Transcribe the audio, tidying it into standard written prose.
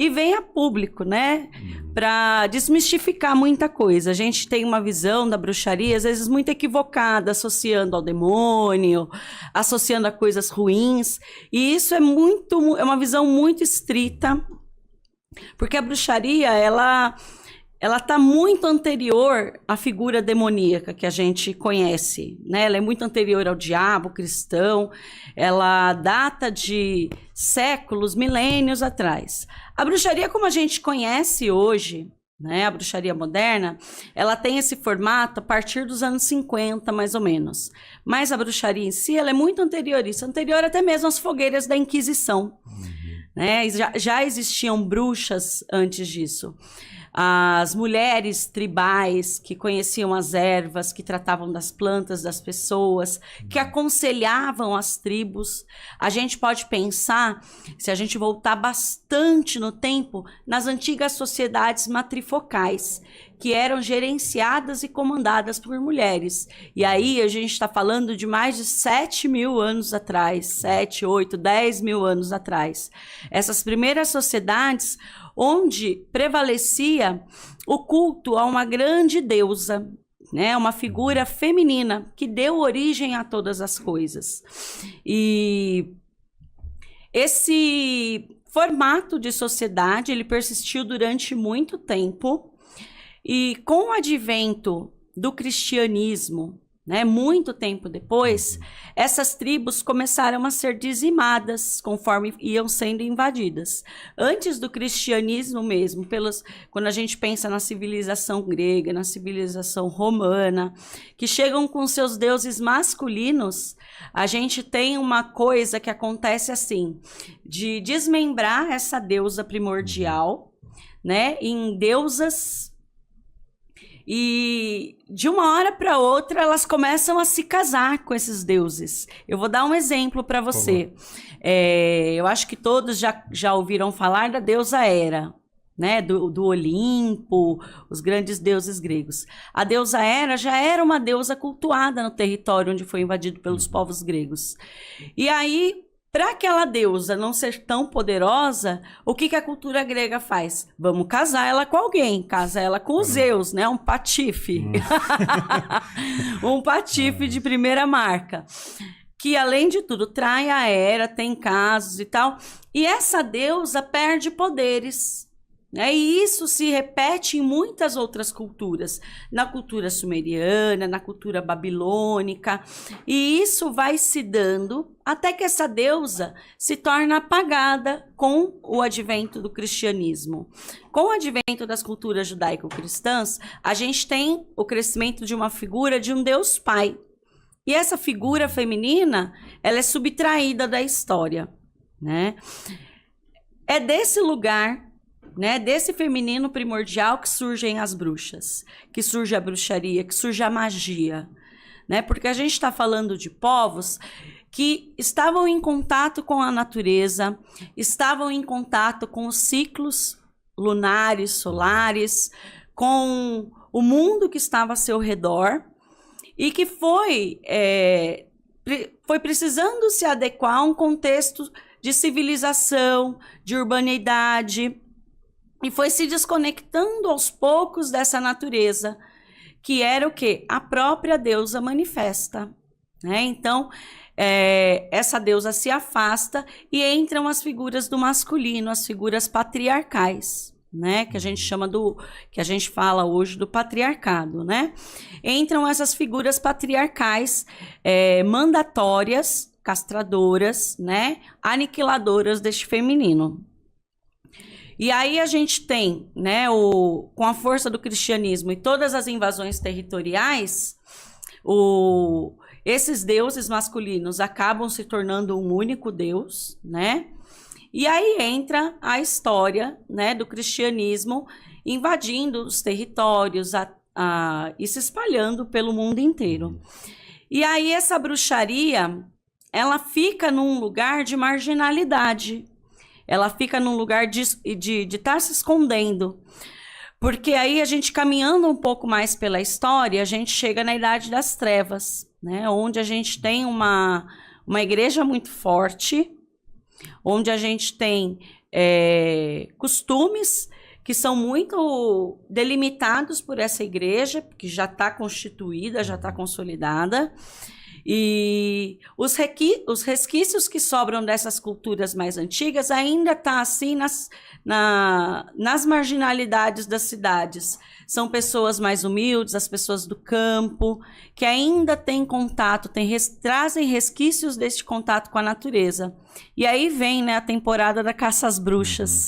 e vem a público, né? Para desmistificar muita coisa. A gente tem uma visão da bruxaria, às vezes, muito equivocada, associando ao demônio, associando a coisas ruins. E isso é uma visão muito estrita, porque a bruxaria, ela está muito anterior à figura demoníaca que a gente conhece, né? Ela é muito anterior ao diabo cristão, ela data de séculos, milênios atrás. A bruxaria, como a gente conhece hoje, né, a bruxaria moderna, ela tem esse formato a partir dos anos 50, mais ou menos. Mas a bruxaria em si, ela é muito anterior, isso anterior até mesmo às fogueiras da Inquisição. Né? Já existiam bruxas antes disso. As mulheres tribais que conheciam as ervas, que tratavam das plantas das pessoas, que aconselhavam as tribos. A gente pode pensar, se a gente voltar bastante no tempo, nas antigas sociedades matrifocais, que eram gerenciadas e comandadas por mulheres. E aí a gente está falando de mais de 7.000 anos atrás, 7, 8, 10 mil anos atrás. Essas primeiras sociedades onde prevalecia o culto a uma grande deusa, né? Uma figura feminina que deu origem a todas as coisas. E esse formato de sociedade, ele persistiu durante muito tempo, e com o advento do cristianismo, né, muito tempo depois, essas tribos começaram a ser dizimadas conforme iam sendo invadidas. Antes do cristianismo mesmo, quando a gente pensa na civilização grega, na civilização romana, que chegam com seus deuses masculinos, a gente tem uma coisa que acontece assim, de desmembrar essa deusa primordial, né, em deusas. E de uma hora para outra elas começam a se casar com esses deuses. Eu vou dar um exemplo para você. Eu acho que todos já ouviram falar da deusa Hera, né? Do Olimpo, os grandes deuses gregos. A deusa Hera já era uma deusa cultuada no território onde foi invadido pelos povos gregos. E aí, para aquela deusa não ser tão poderosa, o que a cultura grega faz? Vamos casar ela com alguém, casa ela com os Zeus, né? Um patife. Um patife de primeira marca. Que, além de tudo, trai a Hera, tem casos e tal. E essa deusa perde poderes. E isso se repete em muitas outras culturas, na cultura sumeriana, na cultura babilônica, e isso vai se dando até que essa deusa se torna apagada com o advento do cristianismo. Com o advento das culturas judaico-cristãs, a gente tem o crescimento de uma figura de um Deus Pai, e essa figura feminina, ela é subtraída da história, né? É desse lugar, né, desse feminino primordial que surgem as bruxas, que surge a bruxaria, que surge a magia, né? Porque a gente está falando de povos que estavam em contato com a natureza, estavam em contato com os ciclos lunares, solares, com o mundo que estava a seu redor, e que foi precisando se adequar a um contexto de civilização, de urbanidade, e foi se desconectando aos poucos dessa natureza, que era o quê? A própria deusa manifesta, né? Então, essa deusa se afasta e entram as figuras do masculino, as figuras patriarcais, né? Que a gente chama que a gente fala hoje do patriarcado, né? Entram essas figuras patriarcais, mandatórias, castradoras, né? Aniquiladoras deste feminino. E aí a gente tem, né, com a força do cristianismo e todas as invasões territoriais, esses deuses masculinos acabam se tornando um único deus, né? E aí entra a história, né, do cristianismo invadindo os territórios e se espalhando pelo mundo inteiro. E aí essa bruxaria, ela fica num lugar de marginalidade. Ela fica num lugar de estar se escondendo. Porque aí a gente caminhando um pouco mais pela história, a gente chega na Idade das Trevas, né? Onde a gente tem uma igreja muito forte, onde a gente tem costumes que são muito delimitados por essa igreja, que já está constituída, já está consolidada. E os resquícios que sobram dessas culturas mais antigas ainda tá assim nas marginalidades das cidades. São pessoas mais humildes, as pessoas do campo, que ainda têm contato, trazem resquícios deste contato com a natureza. E aí vem, né, a temporada da caça às bruxas.